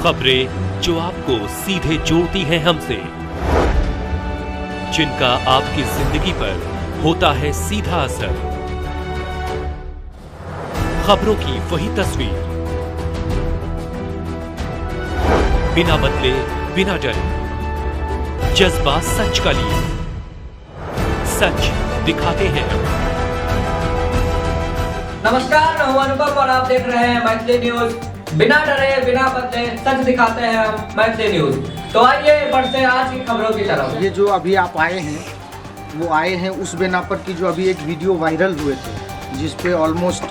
खबरें जो आपको सीधे जोड़ती हैं हमसे, जिनका आपकी जिंदगी पर होता है सीधा असर। खबरों की वही तस्वीर, बिना बदले बिना डरे, जज्बा सच का लिए, सच दिखाते हैं। नमस्कार, मैं हूं अनुभव और आप देख रहे हैं मैथिली न्यूज। बिना डरे बिना बदले सच दिखाते हैं हम मैथिली न्यूज। तो आइए बढ़ते हैं आज की खबरों की तरफ। ये जो अभी आप आए हैं वो आए हैं उस बिना पर की जो अभी एक वीडियो वायरल हुए थे जिसपे ऑलमोस्ट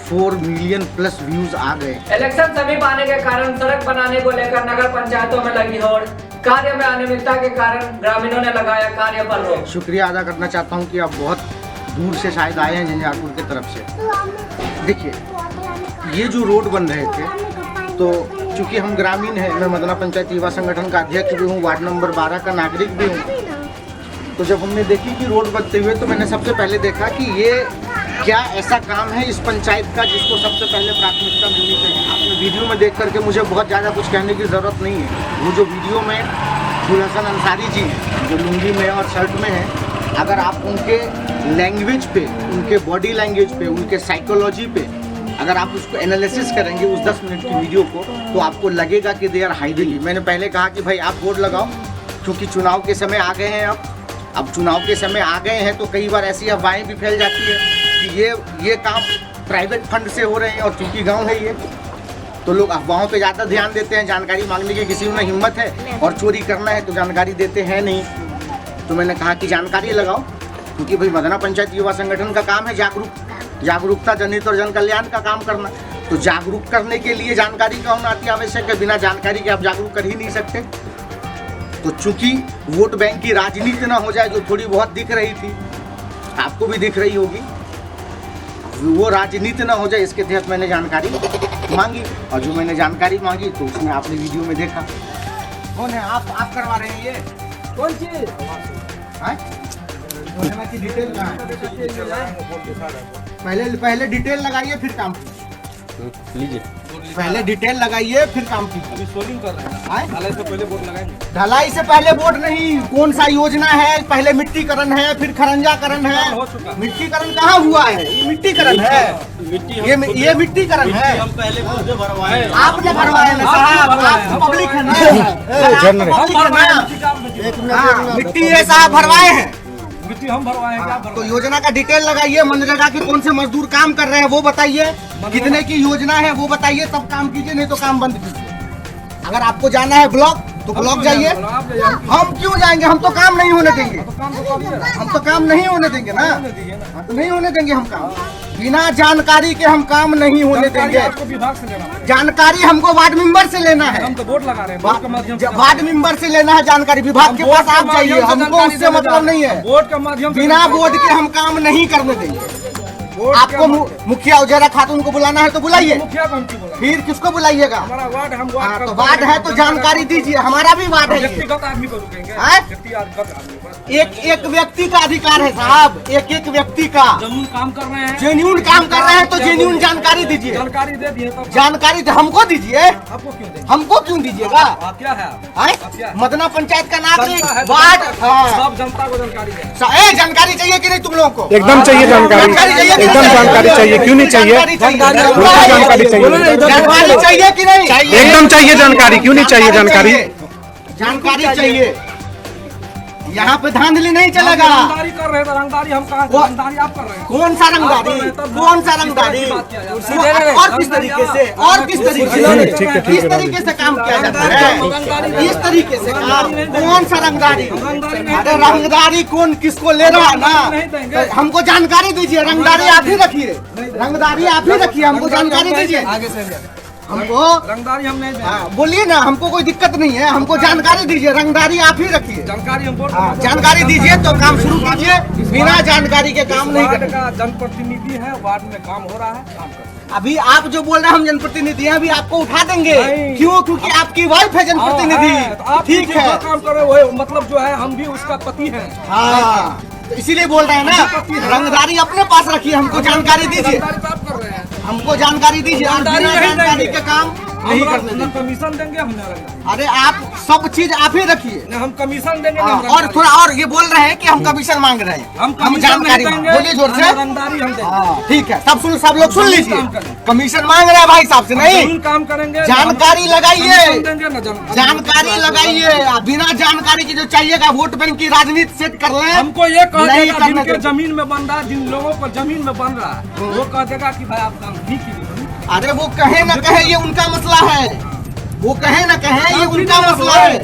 4 मिलियन प्लस व्यूज आ गए। इलेक्शन समीप आने के कारण सड़क बनाने को लेकर नगर पंचायतों में लगी होड़, कार्य में अनियमितता के कारण ग्रामीणों ने लगाया कार्य पर रोक। शुक्रिया अदा करना चाहता हूँ कि आप बहुत दूर से शायद आए हैं झंझारपुर की तरफ से। देखिए, ये जो रोड बन रहे थे तो चूंकि हम ग्रामीण हैं, मैं मदना पंचायत युवा संगठन का अध्यक्ष भी हूँ, वार्ड नंबर 12 का नागरिक भी हूँ। तो जब हमने देखी कि रोड बनते हुए तो मैंने सबसे पहले देखा कि ये क्या ऐसा काम है इस पंचायत का जिसको सबसे पहले प्राथमिकता मिलनी चाहिए। आपने वीडियो में देख करके मुझे बहुत ज़्यादा कुछ कहने की ज़रूरत नहीं है। वो जो वीडियो में गुलहसन अंसारी जी हैं जो लुंगी में और शर्ट में हैं, अगर आप उनके लैंग्वेज पे, उनके बॉडी लैंग्वेज पे, उनके साइकोलॉजी पे अगर आप उसको एनालिसिस करेंगे उस 10 मिनट की वीडियो को, तो आपको लगेगा कि दे आर हाइडिंग। मैंने पहले कहा कि भाई आप वोट लगाओ, क्योंकि चुनाव के समय आ गए हैं। अब चुनाव के समय आ गए हैं तो कई बार ऐसी अफवाहें भी फैल जाती है कि ये काम प्राइवेट फंड से हो रहे हैं, और चूँकि गाँव है ये तो लोग अफवाहों पे ज़्यादा ध्यान देते हैं। जानकारी मांगने की किसी में हिम्मत है और चोरी करना है तो जानकारी देते हैं नहीं। तो मैंने कहा कि जानकारी लगाओ, क्योंकि भाई मदना पंचायत युवा संगठन का काम है जागरूकता जनित और जन कल्याण का काम करना। तो जागरूक करने के लिए जानकारी का होना अति आवश्यक है। बिना जानकारी के आप जागरूक कर ही नहीं सकते। तो चूंकि वोट बैंक की राजनीति ना हो जाए, जो थोड़ी बहुत दिख रही थी, आपको भी दिख रही होगी, वो राजनीति ना हो जाए, इसके तहत मैंने जानकारी मांगी। और जो मैंने जानकारी मांगी तो उसमें आपने वीडियो में देखा। कौन है आप करवा रहे हैं ये कौन चीज योजना की डिटेल पहले डिटेल लगाइए फिर काम लीजिए। पहले डिटेल लगाइए फिर काम कीजिए। सोलिंग कर रहे हैं, ढलाई से पहले बोर्ड लगाएंगे। ढलाई से पहले बोर्ड नहीं, कौन सा योजना है? पहले मिट्टीकरण है, फिर खरंजाकरण है। मिट्टीकरण कहाँ हुआ है? ये मिट्टीकरण है, ये मिट्टीकरण है। हम पहले बोर्ड भरवाए, आपने भरवाए ना साहब, आप पब्लिक है ना, मिट्टी ये साहब भरवाए हैं। मिट्टी हम भरवाए हैं। क्या तो योजना का डिटेल लगाइए, मनरेगा के कौन से मजदूर काम कर रहे हैं वो बताइए, कितने की योजना है वो बताइए, तब काम कीजिए, नहीं तो काम बंद कीजिए। अगर आपको जाना है ब्लॉक तो ब्लॉक जाइए। हम क्यों जाएंगे? हम तो काम नहीं होने देंगे। हम तो काम नहीं होने देंगे ना, तो नहीं होने देंगे हम काम। बिना जानकारी के हम काम नहीं होने देंगे। आपको विभाग से लेना है जानकारी, हमको वार्ड मेंबर से लेना है। हम तो वोट लगा रहे हैं, वोट के माध्यम से। वार्ड मेंबर से लेना है जानकारी, विभाग के पास आप जाइए, हमको उससे मतलब नहीं है। वोट के माध्यम से बिना वोट के हम काम नहीं करने देंगे। आपको मुखिया उजैरा खातून को बुलाना है तो बुलाइए, मुखिया को हम क्यों बुलाएं? फिर किसको बुलाइएगा? हमारा वार्ड, हम तो वार्ड है तो जानकारी दीजिए। हमारा भी वार्ड है, व्यक्तिगत आदमी को रुकेंगे। एक व्यक्ति का अधिकार है साहब, एक व्यक्ति का। जमीन काम कर रहे हैं, जेन्यून काम कर रहे हैं तो जेन्यून जानकारी दीजिए। जानकारी दे दिए तब जानकारी हमको दीजिए। आपको क्यों देंगे? हमको क्यों दीजिएगा? आप क्या है? आप क्या है? मदना पंचायत का नागरिक जनता है, वार्ड, सब जनता को जानकारी है। जानकारी चाहिए कि नहीं तुम लोगों को? एकदम चाहिए जानकारी, एकदम जानकारी चाहिए। क्यों नहीं चाहिए? जानकारी चाहिए, जानकारी चाहिए कि नहीं? एकदम चाहिए जानकारी। क्यों नहीं चाहिए जानकारी? जानकारी चाहिए। यहाँ पे धांधली नहीं चलेगा। रंगदारी कर रहे हैं, रंगदारी हम कहा, रंगदारी आप कर रहे हैं। कौन सा रंगदारी? कौन सा रंगदारी? और किस तरीके से, और किस तरीके से, किस तरीके से काम किया जाता है? इस तरीके से काम, कौन सा रंगदारी? अरे रंगदारी कौन किसको ले रहा है ना? हमको जानकारी दीजिए। रंगदारी आप ही रखिए, रंगदारी आप ही रखिए, हमको जानकारी दीजिए। आगे से हमको रंगदारी हम नहीं देंगे। बोलिए ना, हमको कोई दिक्कत नहीं है, हमको जानकारी दीजिए। रंगदारी आप ही रखिए, जानकारी हम जानकारी दीजिए तो काम शुरू कीजिए। बिना जानकारी के काम नहीं वार्ड करेंगे। का जनप्रतिनिधि है, वार्ड में काम हो रहा है, काम कर। अभी आप जो बोल रहे हैं हम जनप्रतिनिधि हैं, अभी आपको उठा देंगे। नहीं। क्यों? क्योंकि आपकी वाइफ है जनप्रतिनिधि। तो आप ठीक है, काम कर रहे हो, मतलब जो है हम भी उसका पति हैं। हाँ, तो इसीलिए बोल रहे हैं ना, रंगदारी अपने पास रखिए, हमको जानकारी दीजिए। रंगदारी तो आप कर रहे हैं। हमको जानकारी दीजिए। और बिना जानकारी के काम नहीं करने हम देंगे। कमीशन देंगे, हम नहीं रंगदारी। अरे आप सब चीज आप ही रखिए। नहीं, हम कमीशन देंगे, हाँ, नहीं और रंगदारी। थोड़ा और ये बोल रहे हैं कि हम कमीशन मांग रहे हैं। हम कमीशन जानकारी नहीं मांग, देंगे, बोलिए जोर से। हम रंगदारी हम देंगे। हाँ, ठीक है, सब लोग सुन लीजिए। काम करें। कमीशन मांग रहे हैं भाई साहब से, नहीं जरूर काम करेंगे। जानकारी लगाइए, कमीशन देंगे ना जानकारी लगाइए। बिना जानकारी की जो चाहिएगा वोट बैंक की राजनीति सेट कर ले। हमको ये कह नहीं देगा करने जिनके देंगे। जमीन में बन रहा है, जिन लोगों को जमीन में बन रहा है, वो कह देगा कि भाई आप काम नहीं कीजिए। अरे वो कहे न कहे ये उनका मसला है, वो कहे न कहे ये काम उनका कीजिए, मसला है।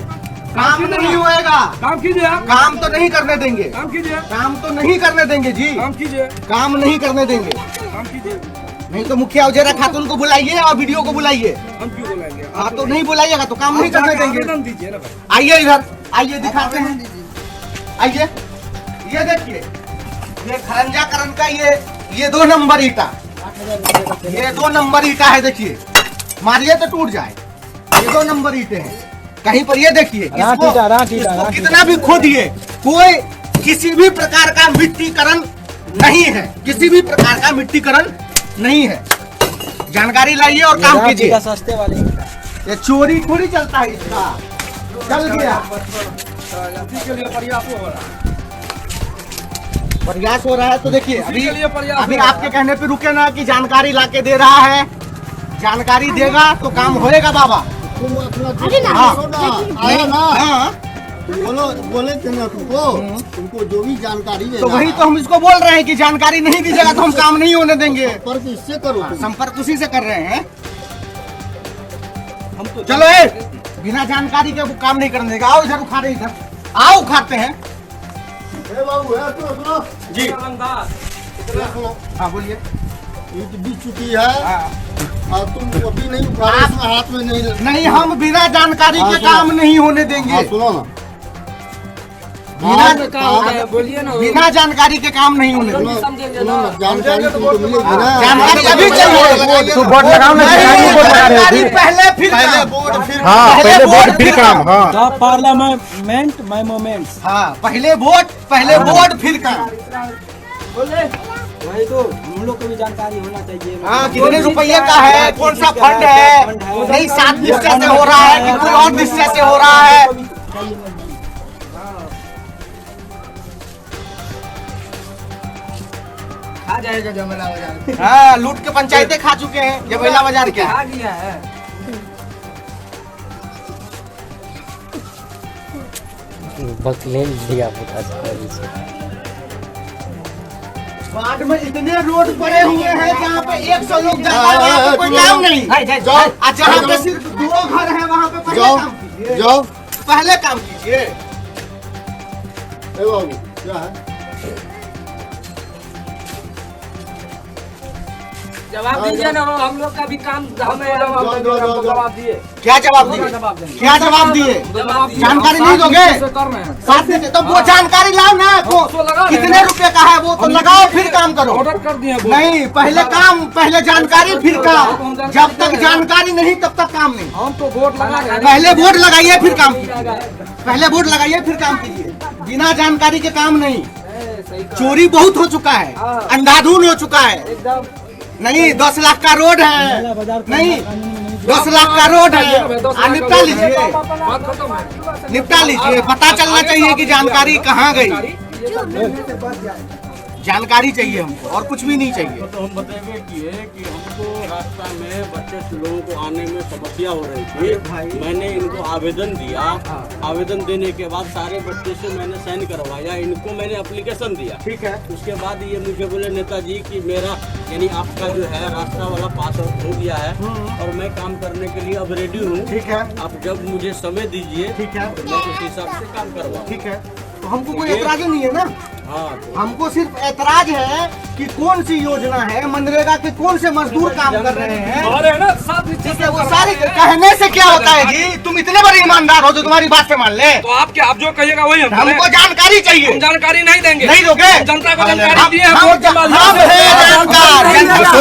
काम नहीं होएगा, काम कीजिए आप, काम तो नहीं करने देंगे, काम कीजिए, काम तो नहीं करने देंगे जी, काम कीजिए, काम नहीं करने देंगे। काम कीजिए। नहीं तो मुखिया उजेरा खातून को बुलाइए और वीडियो को बुलाइए। हम क्यों बोलेंगे? हाँ तो नहीं बुलाइएगा तो काम नहीं करने देंगे। आवेदन दीजिए ना भाई। आइए इधर, आइए दिखाते हैं, आइए। ये देखिए, ये खरंजाकरण का ये 2 नंबर ईटा, ये 2 नंबर ईटा है। देखिए मारिए तो टूट जाए। ये 2 नंबर ईटे हैं। कहीं पर ये देखिए, इसको कितना भी खोदिए, कोई किसी भी प्रकार का मिट्टीकरण नहीं है, किसी भी प्रकार का मिट्टीकरण नहीं है। जानकारी लाइए और काम कीजिए। सस्ते वाले ये चोरी थोड़ी चलता है, इसका चल गया। इसी के लिए प्रयास हो रहा है। प्रयास हो रहा है तो देखिए उसी के लिए प्रयास अभी हो रहा आपके कहने पे रुके ना कि जानकारी लाके दे रहा है। जानकारी देगा तो काम होएगा बाबा। आया ना, हाँ, बोले थे ना तुमको जो भी जानकारी तो वही तो हम इसको बोल रहे हैं कि जानकारी नहीं दीजिएगा तो हम काम नहीं होने देंगे। पर इससे करो तुम। संपर्क उसी से कर रहे हैं। हम तो चलो बिना जानकारी के वो काम नहीं करने देगा। आओ इधर, उखाड़े इधर, आओ उखाड़ते हैं। ए बाबू है, सुनो जी सुनो, हाँ बोलिए। ईंट बिक चुकी है और तुम अभी नहीं उठा, इसमें हाथ में नहीं। नहीं, हम बिना जानकारी हाँ, के सुनो। काम नहीं होने देंगे। हाँ, सुनो ना, बोलिए ना। बिना जानकारी के काम नहीं होने देंगे। सुनो ना, जानकारी तुमको मिलेगी ना। जानकारी अभी चाहिए। तो बोर्ड लगाओ ना, जानकारी बोर्ड लगा रहे हो जानकारी जी। पहले फिर पहले काम। बोर्ड फिर हाँ, पहले बोर्ड फिर काम। हाँ, द पार्लियामेंट माय मोमेंट्स। हाँ, पहले बोर्ड फिर काम। वही तो हम लोग को भी जानकारी होना चाहिए। हाँ, कितने रुपये का है, कौन सा फंड है, नहीं 7 निश्चय से हो रहा है कि कोई और निश्चय से हो रहा है। खा जाएगा जमला बाजार। हाँ, लूट के पंचायतें खा चुके हैं जबैला बाजार के। खा गया है। बकलेल दिया पता चला। वार्ड में इतने रोड पड़े हुए हैं जहाँ पे 100 लोग जाता है, वहाँ पे कोई काम नहीं। जाओ, और जहाँ पे सिर्फ 2 घर है वहाँ पे पहले जाओ, काम कीजिए। जाओ। पहले काम कीजिए। ए बाबू क्या है? जवाब दीजिए ना, हम लोग का भी काम हमें जवाब दिए। क्या जवाब दिए? क्या जवाब दिए? जानकारी नहीं दोगे? साथ में तो वो जानकारी लाओ ना। कितने रुपए का है वो तो लगाओ, फिर काम करो। ऑर्डर कर दिए। नहीं, पहले जानकारी फिर काम। जब तक जानकारी नहीं तब तक काम नहीं। हम तो वोट लगा रहे हैं। पहले वोट लगाइए फिर काम कीजिए। पहले वोट लगाइए फिर काम कीजिए। बिना जानकारी के काम नहीं। चोरी बहुत हो चुका है, अंधाधुन हो चुका है। नहीं, 10 लाख का रोड है, नहीं 10 लाख का रोड है। निपटा लीजिए, बात खत्म है। निपटा लीजिए। पता चलना चाहिए कि जानकारी कहाँ गई। जानकारी चाहिए हमको, और कुछ भी नहीं चाहिए। तो हम बताएंगे कि हमको रास्ता में बच्चे लोगों को आने में समस्या हो रही थी। मैंने इनको आवेदन दिया। आवेदन देने के बाद सारे बच्चे से मैंने साइन करवाया, इनको मैंने एप्लीकेशन दिया। ठीक है। उसके बाद ये मुझे बोले नेताजी कि मेरा यानी आपका जो है रास्ता वाला पास हो गया है और मैं काम करने के लिए अब रेडी हूँ। ठीक है, आप जब मुझे समय दीजिए ठीक है, तो मैं उस हिसाब से काम करवाऊँ। ठीक है। तो हमको कोई ऐतराज नहीं है ना। हाँ, तो हमको सिर्फ ऐतराज है कि कौन सी योजना है, मनरेगा के कौन से मजदूर काम कर रहे हैं। अरे ना साथ में ठीक है, वो सारे कहने से क्या होता है जी? तुम इतने बड़े ईमानदार हो जो तुम्हारी बात से मान ले। तो आप क्या, आप जो कहिएगा वही हम हमको करें। जानकारी चाहिए। हम जानकारी नहीं देंगे। नहीं दोगे? हम जनता को जानकारी दिए हैं। हम वोट के बाद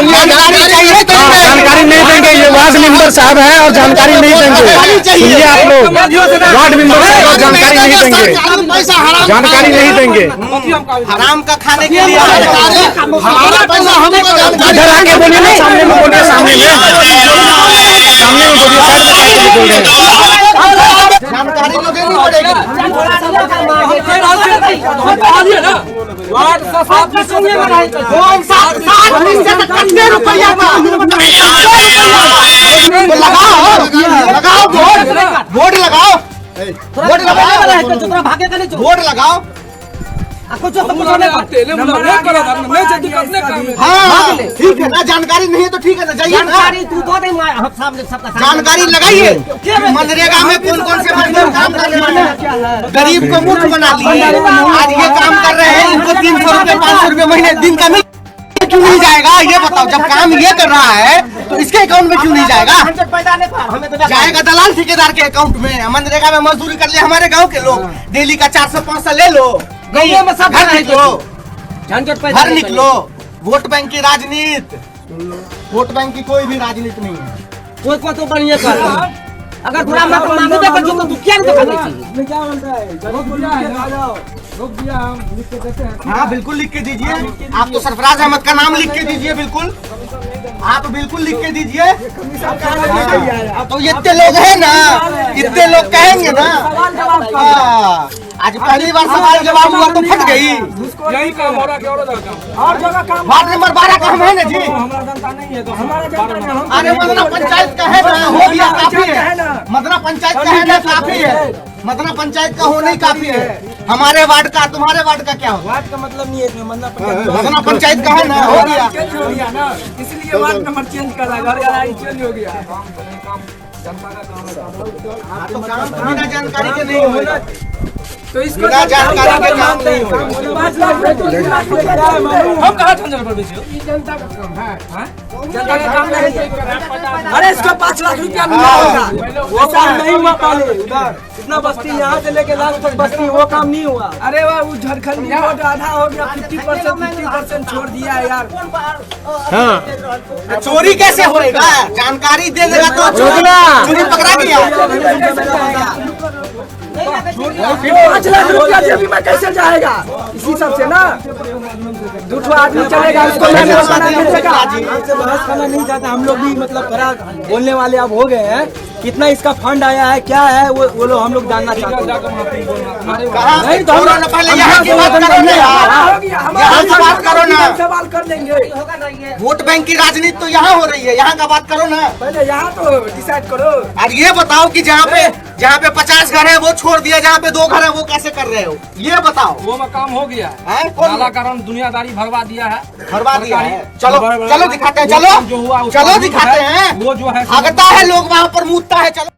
जानकारी चाहिए तो हाँ, जानकारी नहीं देंगे। ये वार्ड मेंबर साहब है और जानकारी नहीं देंगे। सुनिए आप लोग, वार्ड मेंबर साहब और जानकारी नहीं देंगे, जानकारी नहीं देंगे। हराम का खाने के लिए हमारा पैसा हमको इधर आके बोलिए ना, सामने में बोलिए, सामने में। सामने में बोलिए, साइड में काहे के लिए बोल रहे हैं? जानकारी तो देनी पड़ेगी। कितने रुपया लगाओ, बोर्ड लगाओ, बोर्ड लगाओ। हाँ ठीक है ना, जानकारी नहीं है तो ठीक है ना, जाइए ना। जानकारी लगाइए। मनरेगा में कौन कौन से मजदूर काम करने वाले हैं, गरीब को मुफ्त बना दिए। आज ये काम कर रहे हैं, इनको 300 रुपए 500 रुपए महीने दिन का मिल क्यों नहीं जाएगा? ये बताओ, जब काम ये कर रहा है तो इसके अकाउंट में क्यों नहीं जाएगा? जाएगा दलाल ठेकेदार के अकाउंट में। मनरेगा में मजदूरी कर ले हमारे गांव के लोग, डेली का 400-500 ले लो, घर निकलो। वोट बैंक की राजनीति, वोट बैंक की कोई भी राजनीति नहीं है। कोई को तो बढ़िया कर रहा है। अगर पूरा मत मांगे तो जो तू क्या नहीं करना चाहिए। क्या बनता है? रुक दिया, हम लिख के देते हैं। हाँ बिल्कुल लिख के दीजिए। आप तो सरफराज अहमद का नाम लिख के दीजिए, बिल्कुल आप बिल्कुल लिख के दीजिए। तो इतने लोग हैं ना, इतने लोग कहेंगे ना। आज पहली बार सवाल जवाब हुआ तो फट गई। यही काम हो रहा है, और जगह काम। वार्ड नंबर 12 का हम है ना जी। हमारा जनता नहीं है तो हमारा जनता नहीं। अरे मदना पंचायत का है ना, हो गया काफी है। मदना पंचायत का है ना, काफी है। मदना पंचायत का होना ही काफी है। हमारे वार्ड का, तुम्हारे वार्ड का क्या होगा? वार्ड का मतलब नहीं है, मदना पंचायत का है ना, हो गया। चेंज हो गया ना, इसलिए वार्ड नंबर चेंज कर रहा है, चेंज हो गया। तो काम बिना जानकारी के नहीं होना, तो इसको बिना जानकारी के काम नहीं होगा। हम कहा झंझट पर बेचियो, जनता का काम है, जनता का काम नहीं। अरे इसको 5 लाख रुपया मिला होगा, वो काम नहीं हुआ पहले। उधर इतना बस्ती यहाँ से लेके लास्ट तक बस्ती, वो काम नहीं हुआ। अरे वाह, वो झारखंड वोट आधा हो गया, 50% छोड़ दिया है यार। हाँ चोरी कैसे होएगा? जानकारी दे देगा तो चोरी पकड़ा गया। 5 लाख रुपया जेबी में कैसे जाएगा? इसी सब से ना दूसरा आदमी चलेगा, उसको बहस करना नहीं चाहता। हम लोग भी मतलब थोड़ा बोलने वाले अब हो गए हैं। कितना इसका फंड आया है, क्या है, वो लोग हम लोग जानना चाहते हैं। नहीं तो हम पहले यहाँ की बात करो ना, यहाँ की बात करो ना। सवाल कर लेंगे। वोट बैंक की राजनीति तो यहाँ हो रही है, यहाँ का बात करो ना। पहले यहाँ तो डिसाइड करो। और ये बताओ कि जहाँ पे 50 घर है वो छोड़ दिया, जहाँ पे 2 घर है वो कैसे कर रहे हो? ये बताओ। वो में काम हो गया है, नाला कारण दुनियादारी भरवा दिया है, भरवा दिया है। चलो चलो दिखाते हैं, चलो जो हुआ चलो दिखाते हैं। वो जो है भागता है लोग वहाँ पर, मूतता है। चलो